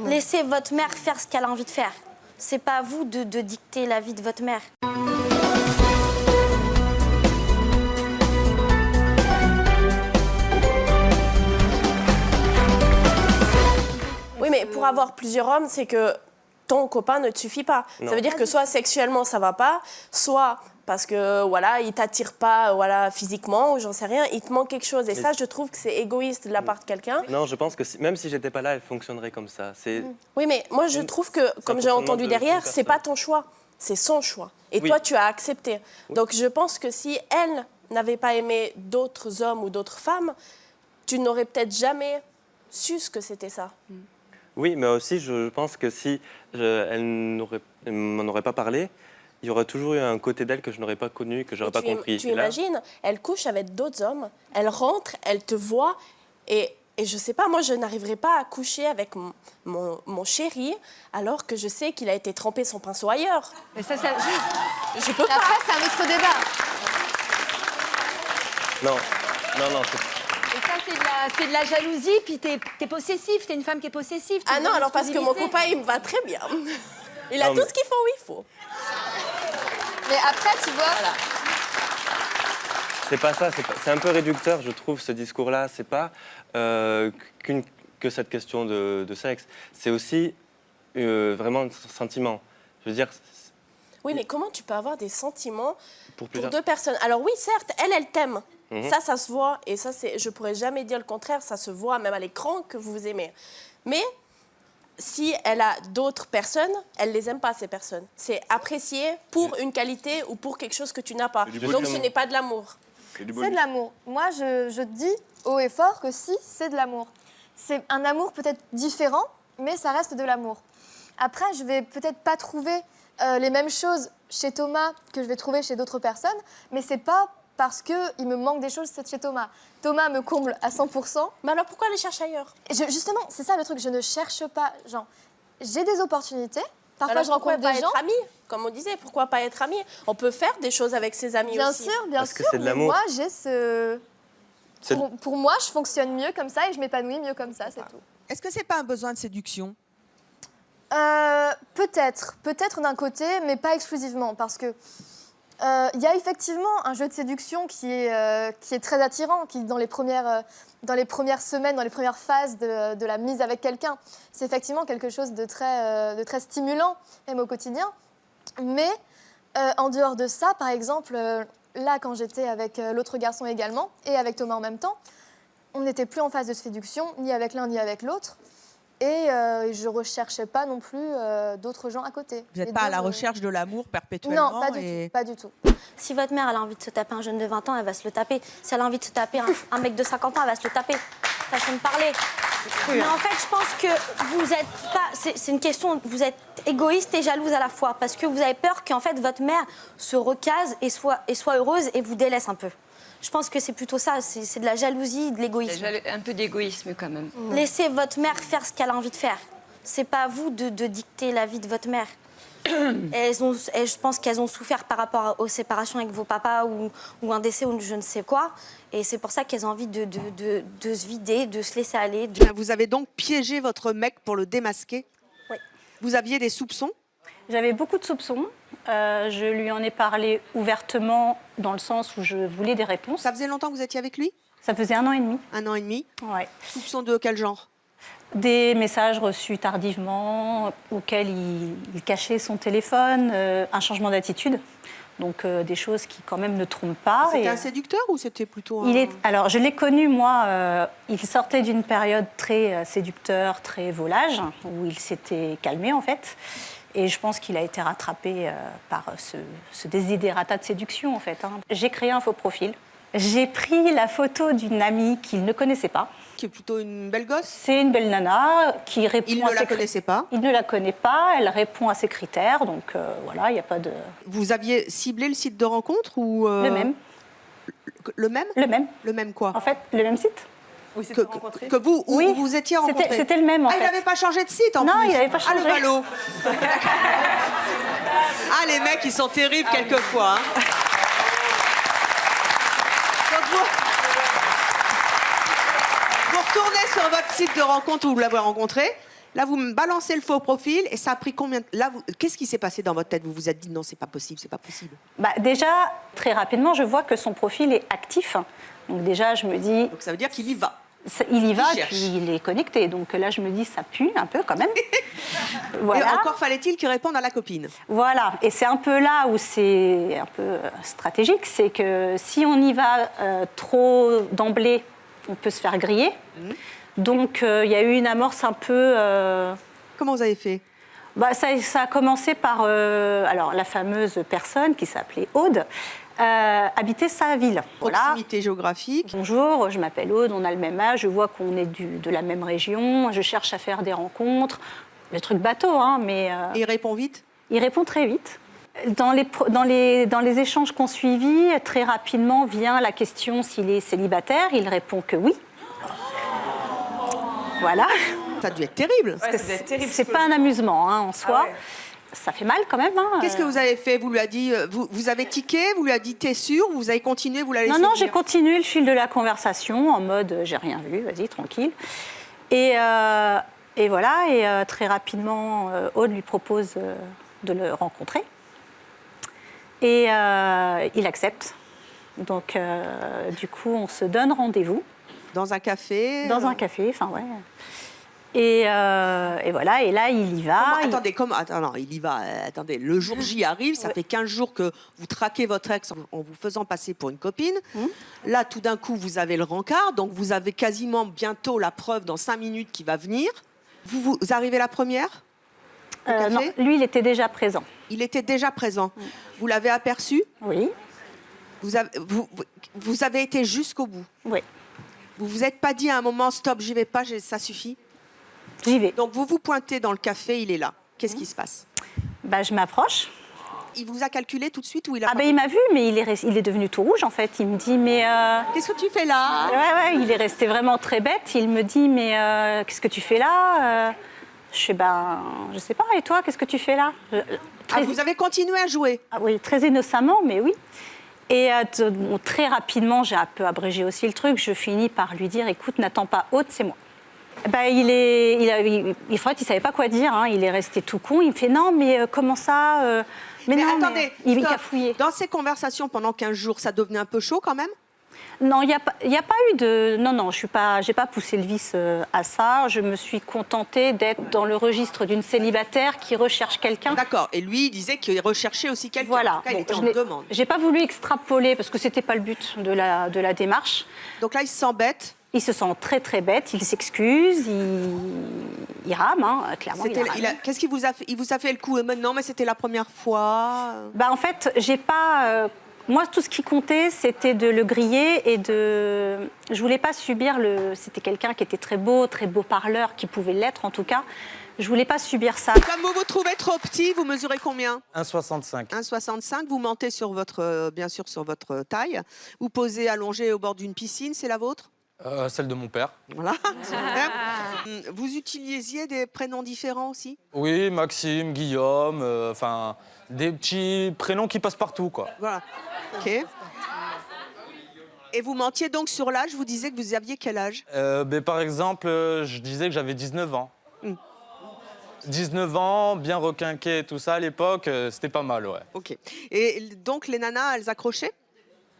Laissez votre mère faire ce qu'elle a envie de faire. C'est pas à vous de dicter la vie de votre mère. Oui, mais pour avoir plusieurs hommes, c'est que ton copain ne te suffit pas. Non. Ça veut dire que soit sexuellement ça va pas, soit parce que voilà, il t'attire pas voilà, physiquement ou j'en sais rien, il te manque quelque chose. Et ça, je trouve que c'est égoïste de la part de quelqu'un. Non, je pense que même si j'étais pas là, elle fonctionnerait comme ça. C'est Oui, mais moi je trouve que, comme j'ai entendu derrière, c'est pas ton choix, c'est son choix. Et Oui. toi, tu as accepté. Donc je pense que si elle n'avait pas aimé d'autres hommes ou d'autres femmes, tu n'aurais peut-être jamais su ce que c'était ça. Oui, mais aussi, je pense que si elle m'en aurait pas parlé, il y aurait toujours eu un côté d'elle que je n'aurais pas connu, que j'aurais pas compris. Tu Et là, imagines, elle couche avec d'autres hommes, elle rentre, elle te voit, et je sais pas, moi je n'arriverai pas à coucher avec mon chéri alors que je sais qu'il a été trempé son pinceau ailleurs. Mais ça, Je peux pas. après, c'est un autre débat. non, non, non. Et ça, c'est de la jalousie, puis t'es possessif, t'es une femme qui est possessive. Ah non, alors parce que mon copain, il me va très bien. Il a Non, tout mais- ce qu'il faut où il faut. Mais après, tu vois... C'est pas ça, c'est un peu réducteur, je trouve, ce discours-là. C'est pas que cette question de sexe. C'est aussi vraiment un sentiment. Je veux dire, Oui, mais comment tu peux avoir des sentiments pour pour plusieurs... deux personnes? Alors oui, certes, elle t'aime. Ça se voit. Et ça, je pourrais jamais dire le contraire. Ça se voit même à l'écran que vous vous aimez. Mais si elle a d'autres personnes, elle les aime pas, ces personnes. C'est apprécié pour une qualité ou pour quelque chose que tu n'as pas. Donc ce n'est pas de l'amour. C'est de l'amour. Moi, je dis haut et fort que si, c'est de l'amour. C'est un amour peut-être différent, mais ça reste de l'amour. Après, je vais peut-être pas trouver les mêmes choses chez Thomas que je vais trouver chez d'autres personnes, mais c'est pas parce qu'il me manque des choses chez Thomas. Thomas me comble à 100%. Mais alors pourquoi aller chercher ailleurs? Justement, c'est ça le truc, je ne cherche pas. Genre, j'ai des opportunités. Parfois, Alors, je rencontre pourquoi pas des gens. être amis? Comme on disait, pourquoi pas être amis? On peut faire des choses avec ses amis Bien aussi. sûr, bien Parce que sûr. c'est de Mais l'amour. moi, j'ai ce. C'est- Pour moi, je fonctionne mieux comme ça et je m'épanouis mieux comme ça, c'est tout. Est-ce que c'est pas un besoin de séduction? Peut-être d'un côté, mais pas exclusivement, parce que il y a effectivement un jeu de séduction qui est très attirant, qui dans les premières semaines, dans les premières phases de la mise avec quelqu'un, c'est effectivement quelque chose de très stimulant, même au quotidien. Mais en dehors de ça, par exemple, là, quand j'étais avec l'autre garçon également, et avec Thomas en même temps, on n'était plus en phase de séduction, ni avec l'un ni avec l'autre. Et je ne recherchais pas non plus d'autres gens à côté. Vous n'êtes Les pas à deux, la recherche de l'amour perpétuellement? Non, pas du tout. Si votre mère elle a envie de se taper un jeune de 20 ans, elle va se le taper. Si elle a envie de se taper un mec de 50 ans, elle va se le taper. Façon de parler. Mais en fait, je pense que vous êtes pas... C'est une question... Vous êtes égoïste et jalouse à la fois. Parce que vous avez peur qu'en fait, votre mère se recase et soit heureuse et vous délaisse un peu. Je pense que c'est plutôt ça. C'est de la jalousie, de l'égoïsme. Un peu d'égoïsme quand même. Laissez votre mère faire ce qu'elle a envie de faire. C'est pas à vous de dicter la vie de votre mère. Je pense qu'elles ont souffert par rapport aux séparations avec vos papas ou un décès ou je ne sais quoi. Et c'est pour ça qu'elles ont envie de se vider, de se laisser aller. Vous avez donc piégé votre mec pour le démasquer? Oui. Vous aviez des soupçons? J'avais beaucoup de soupçons. Je lui en ai parlé ouvertement dans le sens où je voulais des réponses. Ça faisait longtemps que vous étiez avec lui? Ça faisait 1 an et demi. 1 an et demi? Ouais. Soupçons de quel genre? Des messages reçus tardivement auxquels il cachait son téléphone, un changement d'attitude. Donc des choses qui quand même ne trompent pas. C'était un séducteur ou c'était plutôt Alors je l'ai connu, moi, il sortait d'une période très séducteur, très volage, où il s'était calmé en fait. Et je pense qu'il a été rattrapé par ce désidérata de séduction en fait. J'ai créé un faux profil. J'ai pris la photo d'une amie qu'il ne connaissait pas. Qui est plutôt une belle gosse? C'est une belle nana qui répond Il ne la connaissait pas? Il ne la connaît pas, elle répond à ses critères, donc voilà, il n'y a pas de... Vous aviez ciblé le site de rencontre ou Le même. Le même? Le même. Le même quoi? En fait, le même site. Que vous, où Oui, vous étiez rencontrés? C'était le même en fait. fait. Il n'avait pas changé de site en plus? Non, il n'avait pas changé. Ah, le ballot. Ah, les mecs, ils sont terribles quelquefois. Hein. Donc vous retournez sur votre site de rencontre où vous l'avez rencontré Là, vous me balancez le faux profil et ça a pris combien de... Là, qu'est-ce qui s'est passé dans votre tête? Vous vous êtes dit non, c'est pas possible, c'est pas possible. Bah, déjà, très rapidement, je vois que son profil est actif. Donc déjà, je me dis, Donc ça veut dire qu'il y va. il y va, cherche. puis il est connecté. Donc là, je me dis, ça pue un peu quand même. Voilà. Et encore fallait-il qu'il réponde à la copine. Voilà, et c'est un peu là où c'est un peu stratégique, c'est que si on y va trop d'emblée, on peut se faire griller. Donc il y a eu une amorce un peu... Comment vous avez fait? Bah, ça a commencé par alors, la fameuse personne qui s'appelait Aude, habitait sa ville. Voilà. Proximité géographique. Bonjour, je m'appelle Aude, on a le même âge, je vois qu'on est de la même région, je cherche à faire des rencontres. Le truc bateau, hein, mais... Et il répond vite? Il répond très vite. Dans les échanges qu'on suivit, très rapidement vient la question s'il est célibataire. Il répond que oui. Voilà. Ça a dû être terrible. C'est pas un amusement hein, en soi. Ça fait mal quand même. Hein. Qu'est-ce que vous avez fait? Vous lui avez dit, vous avez tiqué, vous lui avez dit t'es sûr, vous avez continué, vous l'avez laissé Non, dire j'ai continué le fil de la conversation en mode j'ai rien vu, vas-y, tranquille. Et voilà, et très rapidement, Aude lui propose de le rencontrer. Et il accepte. Donc, du coup, on se donne rendez-vous. Dans un café? Dans un café, enfin, ouais. Et voilà, et là, il y va. Attends, il y va. Attendez, le jour J arrive, ça fait 15 jours que vous traquez votre ex en vous faisant passer pour une copine. Là, tout d'un coup, vous avez le rencard, donc vous avez quasiment bientôt la preuve dans 5 minutes qui va venir. Vous arrivez la première au café? Non, lui, il était déjà présent. Il était déjà présent. Vous l'avez aperçu? Oui. Vous avez été jusqu'au bout. Oui. Vous vous êtes pas dit à un moment, stop, j'y vais pas, ça suffit? J'y vais. Donc vous vous pointez dans le café, il est là. Qu'est-ce qui se passe? Bah, je m'approche. Il vous a calculé tout de suite ou il a Ah ben il m'a vu, mais il est devenu tout rouge en fait. Il me dit mais qu'est-ce que tu fais là? Ouais, il est resté vraiment très bête. Il me dit mais qu'est-ce que tu fais là? Je fais je sais pas. Et toi, qu'est-ce que tu fais là? Vous avez continué à jouer? Ah oui, très innocemment, mais oui. Et très rapidement, j'ai un peu abrégé aussi le truc. Je finis par lui dire écoute, n'attends pas Aude, c'est moi. Ben, il savait pas quoi dire. Hein. Il est resté tout con. Il me fait non, mais comment ça? Mais non, attendez, il cafouillait. Dans ces conversations pendant 15 jours, ça devenait un peu chaud quand même? Non, il n'y a pas eu de... Non, j'ai pas poussé le vice à ça. Je me suis contentée d'être dans le registre d'une célibataire qui recherche quelqu'un. D'accord. Et lui, il disait qu'il recherchait aussi quelqu'un. Voilà. En tout cas, il était en demande. J'ai pas voulu extrapoler parce que c'était pas le but de la démarche. Donc là, il se sent bête. Il se sent très très bête. Il s'excuse. Il rame, hein, clairement. Qu'est-ce qu'il vous a fait? Il vous a fait le coup non, mais c'était la première fois. Bah, en fait, j'ai pas... Moi, tout ce qui comptait, c'était de le griller et de... Je voulais pas subir C'était quelqu'un qui était très beau parleur, qui pouvait l'être en tout cas. Je voulais pas subir ça. Comme vous vous trouvez trop petit, vous mesurez combien? 1,65. 1,65. Vous mentez bien sûr sur votre taille. Vous posez allongé au bord d'une piscine, c'est la vôtre? Celle de mon père. Voilà. Vous utilisiez des prénoms différents aussi? Oui, Maxime, Guillaume, enfin des petits prénoms qui passent partout, quoi. Voilà. Ok. Et vous mentiez donc sur l'âge, vous disiez que vous aviez quel âge? Par exemple, je disais que j'avais 19 ans. 19 ans, bien requinqué et tout ça à l'époque, c'était pas mal, ouais. Ok. Et donc les nanas, elles accrochaient?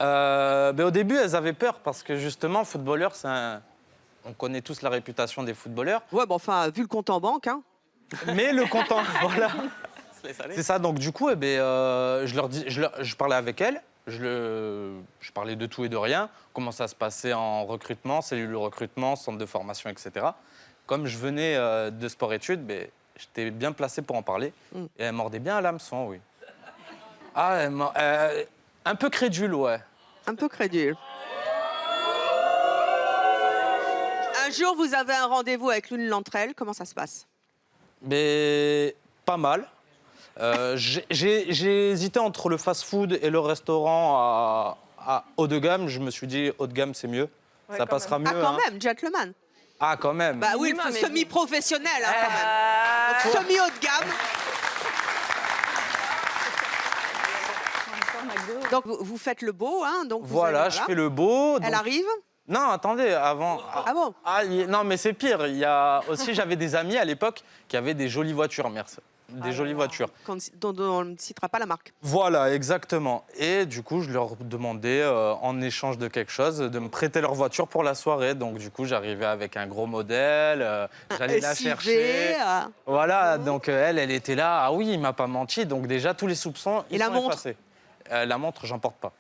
Au début, elles avaient peur parce que justement, footballeur, on connaît tous la réputation des footballeurs. Ouais, bon, enfin, vu le compte en banque, hein. Mais le compte en... voilà. C'est ça, donc du coup, je parlais avec elles, je parlais de tout et de rien, comment ça se passait en recrutement, cellule de recrutement, centre de formation, etc. Comme je venais de sport-études, j'étais bien placé pour en parler. Et elle mordait bien à l'hameçon, oui. Ah, un peu crédule, ouais. Un peu crédule. Un jour, vous avez un rendez-vous avec l'une d'entre elles. Comment ça se passe? Pas mal. J'ai hésité entre le fast-food et le restaurant à haut de gamme. Je me suis dit, haut de gamme, c'est mieux. Ouais, ça passera mieux. Ah, quand même, gentleman. Ah, quand même. Bah oui, semi-professionnel, hein, quand même. Donc, semi-haut de gamme. Donc, vous faites le beau, hein. Donc voilà, je fais le beau. Elle arrive? Non, attendez, avant. Ah bon? Non, mais c'est pire. Il y a aussi, j'avais des amis à l'époque qui avaient des jolies voitures, merci. Des jolies voitures. Dont on ne citera pas la marque. Voilà, exactement. Et du coup, je leur demandais, en échange de quelque chose, de me prêter leur voiture pour la soirée. Donc, du coup, j'arrivais avec un gros modèle, j'allais la SUV, chercher. Voilà, donc elle était là. Ah oui, il m'a pas menti. Donc, déjà, tous les soupçons, ils la sont montre effacés. La montre, j'en porte pas.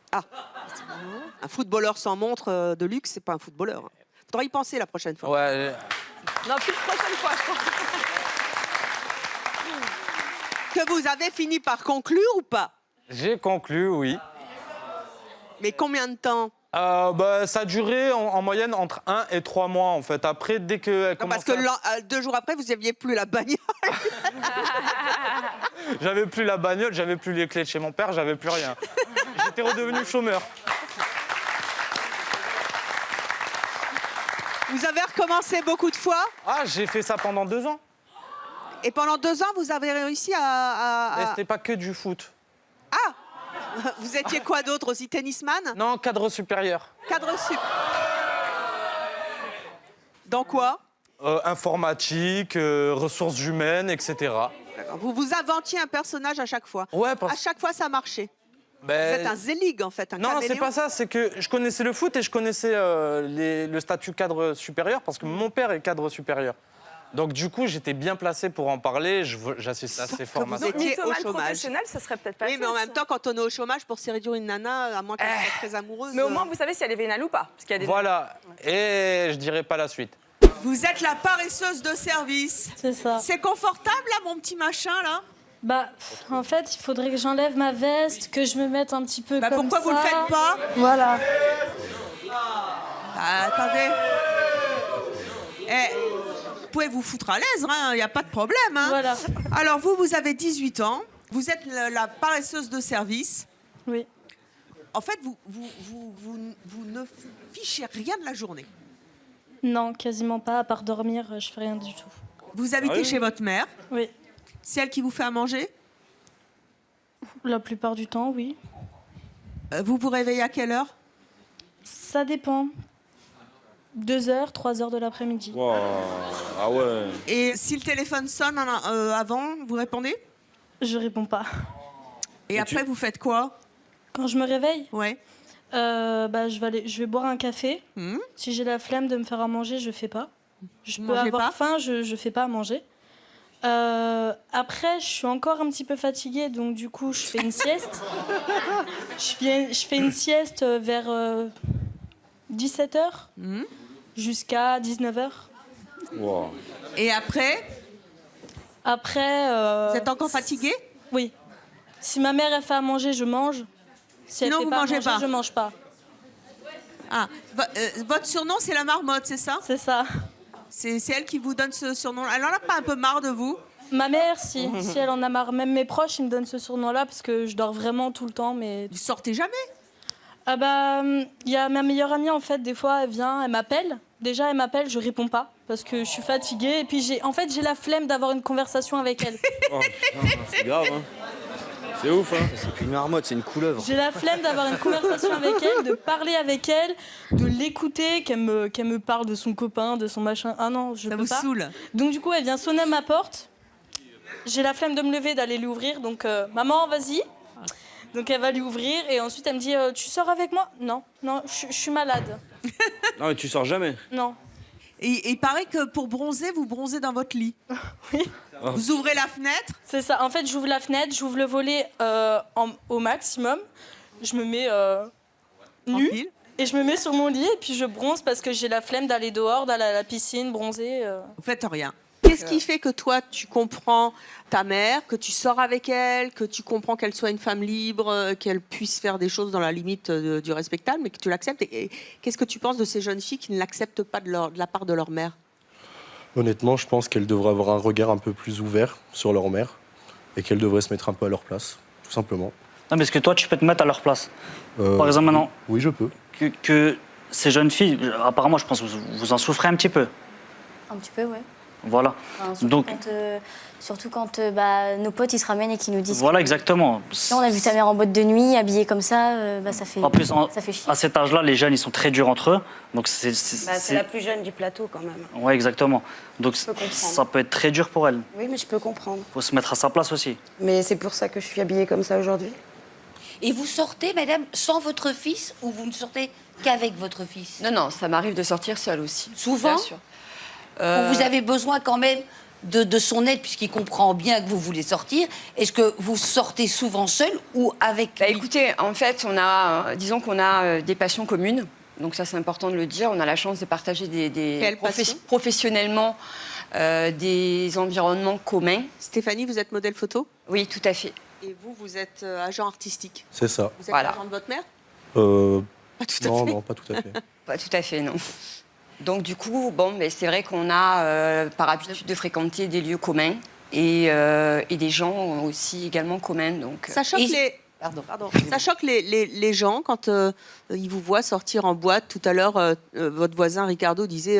Un footballeur sans montre de luxe, c'est pas un footballeur. Faudra y penser la prochaine fois. Ouais. Non, plus de prochaine fois, je pense. Que vous avez fini par conclure ou pas? J'ai conclu, oui. Mais combien de temps? Ça a duré en moyenne entre 1 et 3 mois, en fait. Après, dès que... Parce que 2 jours après, vous n'aviez plus la bagnole. J'avais plus la bagnole, j'avais plus les clés de chez mon père, j'avais plus rien. J'étais redevenu chômeur. Vous avez recommencé beaucoup de fois? Ah, j'ai fait ça pendant 2 ans. Et pendant 2 ans, vous avez réussi Mais à... c'était pas que du foot. Ah! Vous étiez quoi d'autre aussi? Tennisman? Non, cadre supérieur. Cadre sup. Dans quoi? Informatique, ressources humaines, etc. D'accord. Vous vous inventiez un personnage à chaque fois? Ouais, À chaque fois, ça marchait. Ben, Vous êtes un zélig, en fait, un non, c'est caméléon. pas ça, c'est que je connaissais le foot et je connaissais le statut cadre supérieur parce que mon père est cadre supérieur. Donc du coup, j'étais bien placé pour en parler, j'assiste à ces formations. Vous étiez au Mythomane chômage. professionnel, ça serait peut-être pas Oui, mais en même temps, quand on est au chômage, pour séduire une nana, à moins qu'elle soit très amoureuse... Mais au moins, vous savez si elle est vénale ou pas. Parce qu'il y a des... Voilà, et je dirais pas la suite. Vous êtes la paresseuse de service. C'est ça. C'est confortable, là, mon petit machin, là? Bah, en fait, il faudrait que j'enlève ma veste, que je me mette un petit peu comme Pourquoi ça. vous le faites pas? Voilà. Attendez. Vous pouvez vous foutre à l'aise, il n'y a pas de problème. Hein. Voilà. Alors, vous avez 18 ans, vous êtes la paresseuse de service. Oui. En fait, vous ne fichez rien de la journée. Non, quasiment pas. À part dormir, je fais rien du tout. Vous habitez chez votre mère. Oui. C'est elle qui vous fait à manger. La plupart du temps, oui. Vous vous réveillez à quelle heure? Ça dépend. 2h, 3h de l'après-midi. Wow. Ah ouais. Et si le téléphone sonne avant, vous répondez? Je réponds pas. Et après, vous faites quoi? Quand je me réveille, Ouais. je vais boire un café. Hmm. Si j'ai la flemme de me faire à manger, je fais pas. Je peux mangez avoir pas faim, je fais pas à manger. Après, je suis encore un petit peu fatiguée, donc du coup, je fais une sieste. Je fais une sieste vers 17h jusqu'à 19h. Wow. Et après, Après... vous êtes encore fatigué? Oui. Si ma mère elle fait à manger, je mange. Si Sinon, elle fait vous pas à mangez manger, pas. je mange pas. Ah, votre surnom, c'est la marmotte, c'est ça? C'est ça. C'est elle qui vous donne ce surnom. Elle en a pas un peu marre de vous? Ma mère, si elle en a marre. Même mes proches, ils me donnent ce surnom-là parce que je dors vraiment tout le temps. Mais Vous sortez jamais? ah bah, il y a ma meilleure amie en fait. Des fois, elle vient, elle m'appelle. Déjà, elle m'appelle, je réponds pas parce que je suis fatiguée. Et puis j'ai la flemme d'avoir une conversation avec elle. Oh, putain, c'est grave, hein. C'est ouf, hein. C'est plus une marmotte, c'est une couleuvre. J'ai la flemme d'avoir une conversation avec elle, de parler avec elle, de l'écouter, qu'elle me parle de son copain, de son machin. Ah non, je Ça peux vous pas. saoule? Donc du coup, elle vient sonner à ma porte. J'ai la flemme de me lever, d'aller lui ouvrir. Donc maman, vas-y. Donc elle va lui ouvrir et ensuite elle me dit tu sors avec moi? Non, je suis malade. Non, mais tu sors jamais. Non. Et il paraît que pour bronzer, vous bronzez dans votre lit. Oui. Vous ouvrez la fenêtre. C'est ça. En fait, j'ouvre la fenêtre, j'ouvre le volet au maximum. Je me mets nue Tranquille. et je me mets sur mon lit et puis je bronze parce que j'ai la flemme d'aller dehors, d'aller à la piscine, bronzer. Vous faites rien. Qu'est-ce qui fait que toi, tu comprends ta mère, que tu sors avec elle, que tu comprends qu'elle soit une femme libre, qu'elle puisse faire des choses dans la limite du respectable, mais que tu l'acceptes? Et qu'est-ce que tu penses de ces jeunes filles qui ne l'acceptent pas de la part de leur mère? Honnêtement, je pense qu'elles devraient avoir un regard un peu plus ouvert sur leur mère et qu'elles devraient se mettre un peu à leur place, tout simplement. Non, mais est-ce que toi, tu peux te mettre à leur place? Par exemple, maintenant, Oui, je peux. que ces jeunes filles, apparemment, je pense que vous en souffrez un petit peu. Un petit peu, ouais. Voilà. Enfin, surtout Donc, surtout quand nos potes ils se ramènent et qu'ils nous disent. voilà, exactement. Si on a vu ta mère en boîte de nuit, habillée comme ça, ça fait. En plus, ça fait chier. à cet âge-là, les jeunes, ils sont très durs entre eux. Donc C'est la plus jeune du plateau quand même. Ouais, exactement. Donc peux comprendre. ça peut être très dur pour elle. Oui, mais je peux comprendre. Faut se mettre à sa place aussi. Mais c'est pour ça que je suis habillée comme ça aujourd'hui. Et vous sortez, madame, sans votre fils ou vous ne sortez qu'avec votre fils? Non, non, ça m'arrive de sortir seule aussi. Souvent? Bien sûr. Ou vous avez besoin quand même de son aide puisqu'il comprend bien que vous voulez sortir. Est-ce que vous sortez souvent seul ou avec lui? Écoutez, en fait, disons qu'on a des passions communes. Donc ça, c'est important de le dire. On a la chance de partager professionnellement des environnements communs. Stéphanie, vous êtes modèle photo? Oui, tout à fait. Et vous, vous êtes agent artistique? C'est ça. Vous êtes l'agent de votre mère? Pas tout à Non, fait. non, pas tout à fait. Pas tout à fait, non. Donc du coup, mais c'est vrai qu'on a par habitude de fréquenter des lieux communs et des gens aussi également communs. Donc, Ça choque Ça choque les gens quand ils vous voient sortir en boîte. Tout à l'heure, votre voisin Ricardo disait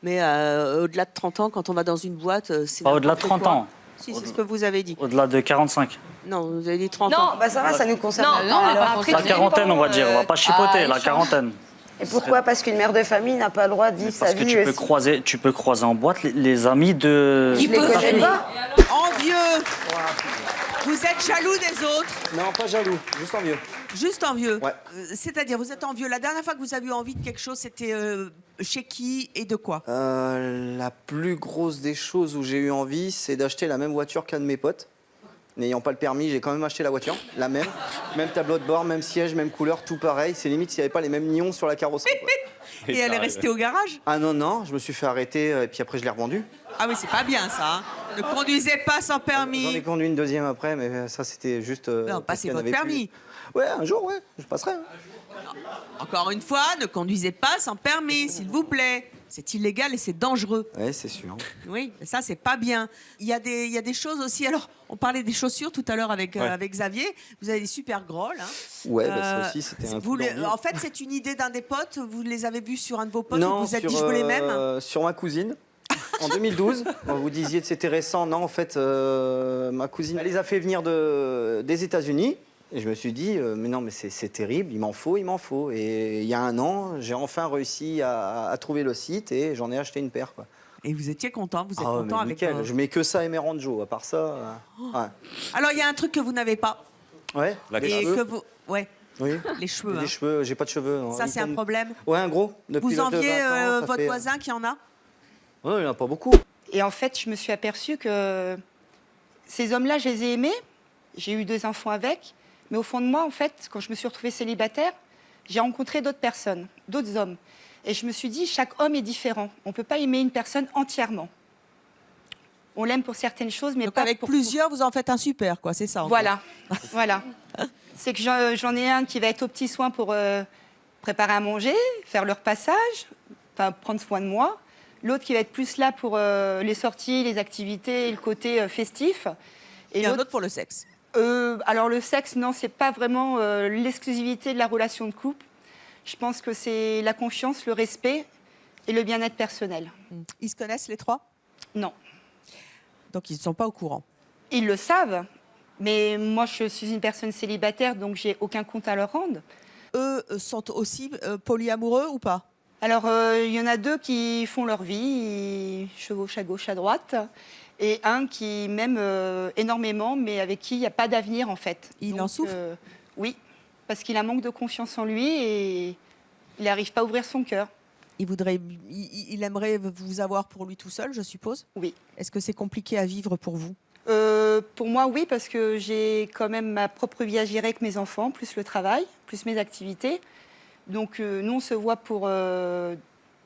mais au-delà de 30 ans, quand on va dans une boîte, c'est Pas au-delà de 30 ans. Si, c'est ce que vous avez dit. Au-delà de 45. Non, vous avez dit 30 ans. Non, bah ça va, ça nous concerne. La quarantaine, on va dire. On va pas chipoter, la quarantaine. Et pourquoi? Parce qu'une mère de famille n'a pas le droit de vivre sa Parce que vie. tu peux croiser en boîte les amis de... Qui peut connais pas. Envieux. Vous êtes jaloux des autres? Non, pas jaloux, juste envieux. Juste envieux. Ouais. C'est-à-dire, vous êtes envieux. La dernière fois que vous avez eu envie de quelque chose, c'était chez qui et de quoi? La plus grosse des choses où j'ai eu envie, c'est d'acheter la même voiture qu'un de mes potes. N'ayant pas le permis, j'ai quand même acheté la voiture, la même. Même tableau de bord, même siège, même couleur, tout pareil. C'est limite s'il n'y avait pas les mêmes nions sur la carrosserie. Et elle est restée au garage? Ah non, non, je me suis fait arrêter et puis après je l'ai revendue. Ah oui, c'est pas bien ça. Hein. Ne conduisez pas sans permis. J'en ai conduit une deuxième après, mais ça c'était juste... non, passez votre permis. Ouais, un jour, ouais, je passerai. Hein. Encore une fois, ne conduisez pas sans permis, s'il vous plaît. C'est illégal et c'est dangereux. Ouais, c'est sûr. Oui, ça, c'est pas bien. Il y a des choses aussi. Alors, on parlait des chaussures tout à l'heure avec Xavier. vous avez des super grolles. Hein. Ouais, ça aussi, c'était un coup d'envie. En fait, c'est une idée d'un des potes. Vous les avez vus sur un de vos potes. Non, vous vous êtes dit, je veux les mêmes. Sur ma cousine. En 2012, vous disiez que c'était récent. Non, en fait, ma cousine, elle les a fait venir des États-Unis. Et je me suis dit, mais non, mais c'est terrible, il m'en faut. Et il y a un an, j'ai enfin réussi à trouver le site et j'en ai acheté une paire. Quoi. Et vous étiez content, vous êtes content avec nickel. Je mets que ça et mes ranjos, à part ça. Ouais. Alors, il y a un truc que vous n'avez pas. Ouais, et que vous... Ouais. Oui. Les cheveux. Les cheveux, j'ai pas de cheveux. Ça, c'est un problème. Ouais, un gros. Depuis vous enviez 20 ans, votre voisin qui en a? Ouais, il n'y en a pas beaucoup. Et en fait, je me suis aperçue que ces hommes-là, je les ai aimés. J'ai eu 2 enfants avec. Mais au fond de moi, en fait, quand je me suis retrouvée célibataire, j'ai rencontré d'autres personnes, d'autres hommes. Et je me suis dit, chaque homme est différent. On ne peut pas aimer une personne entièrement. On l'aime pour certaines choses, mais donc pas avec pour plusieurs, vous en faites un super, quoi, c'est ça? Voilà, voilà. C'est que j'en ai un qui va être aux petits soins pour préparer à manger, faire leur passage, enfin prendre soin de moi. L'autre qui va être plus là pour les sorties, les activités, et le côté festif. Et un autre pour le sexe. Alors le sexe, non, c'est pas vraiment l'exclusivité de la relation de couple. Je pense que c'est la confiance, le respect et le bien-être personnel. Ils se connaissent les 3? Non. Donc ils ne sont pas au courant? Ils le savent, mais moi je suis une personne célibataire, donc j'ai aucun compte à leur rendre. Eux sont aussi polyamoureux ou pas? Alors il y en a 2 qui font leur vie, ils chevauchent à gauche, à droite. Et un qui m'aime énormément, mais avec qui il n'y a pas d'avenir, en fait. Il en souffre? Oui, parce qu'il a un manque de confiance en lui et il n'arrive pas à ouvrir son cœur. Il aimerait vous avoir pour lui tout seul, je suppose? Oui. Est-ce que c'est compliqué à vivre pour vous? Pour moi, oui, parce que j'ai quand même ma propre vie à gérer avec mes enfants, plus le travail, plus mes activités. Donc nous, on se voit pour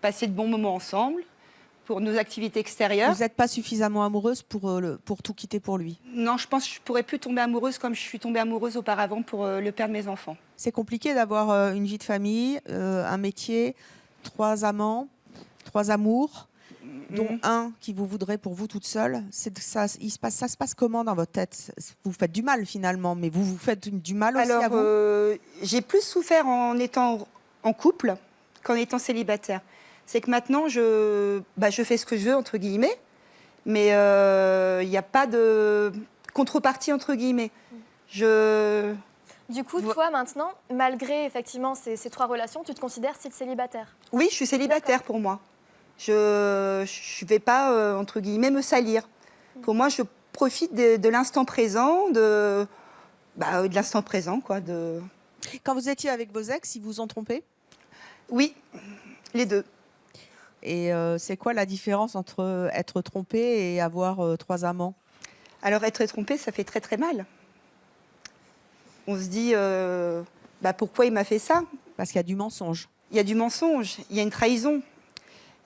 passer de bons moments ensemble, pour nos activités extérieures. Vous n'êtes pas suffisamment amoureuse pour tout quitter pour lui? Non, je pense que je ne pourrais plus tomber amoureuse comme je suis tombée amoureuse auparavant pour le père de mes enfants. C'est compliqué d'avoir une vie de famille, un métier, 3 amants, 3 amours, dont un qui vous voudrait pour vous toute seule. Ça se passe comment dans votre tête? Vous faites du mal finalement, mais vous vous faites du mal aussi à vous? J'ai plus souffert en étant en couple qu'en étant célibataire. C'est que maintenant, je fais ce que je veux, entre guillemets, Mais il n'y a pas de contrepartie, entre guillemets. Du coup, toi, maintenant, malgré effectivement ces 3 relations, tu te considères style célibataire? Oui, je suis célibataire pour moi. Je ne vais pas, entre guillemets, me salir. Pour moi, je profite de l'instant présent, de l'instant présent, quoi. Quand vous étiez avec vos ex, ils vous ont trompé? Oui, les deux. Et c'est quoi la différence entre être trompé et avoir 3 amants? Alors, être trompé, ça fait très très mal. On se dit, pourquoi il m'a fait ça? Parce qu'il y a du mensonge. Il y a du mensonge, il y a une trahison.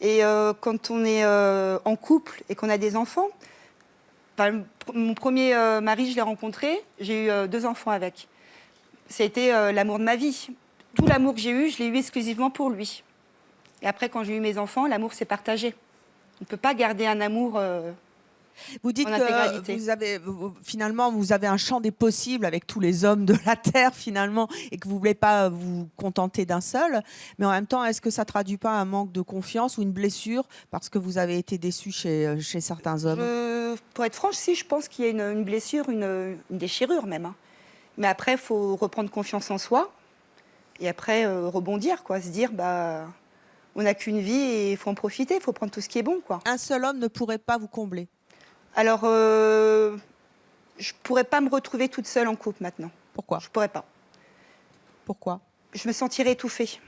Et quand on est en couple et qu'on a des enfants, mon premier mari, je l'ai rencontré, j'ai eu 2 enfants avec. Ça a été l'amour de ma vie. Tout l'amour que j'ai eu, je l'ai eu exclusivement pour lui. Et après, quand j'ai eu mes enfants, l'amour s'est partagé. On ne peut pas garder un amour Vous dites en intégralité. que finalement, vous avez un champ des possibles avec tous les hommes de la Terre, finalement, et que vous ne voulez pas vous contenter d'un seul. Mais en même temps, est-ce que ça ne traduit pas un manque de confiance ou une blessure parce que vous avez été déçu chez certains hommes? Pour être franche, si, je pense qu'il y a une blessure, une déchirure même. Hein. Mais après, il faut reprendre confiance en soi et après rebondir, quoi, se dire, on n'a qu'une vie et il faut en profiter, il faut prendre tout ce qui est bon, quoi. Un seul homme ne pourrait pas vous combler? Alors, je ne pourrais pas me retrouver toute seule en couple maintenant. Pourquoi? Je ne pourrais pas. Pourquoi? Je me sentirais étouffée.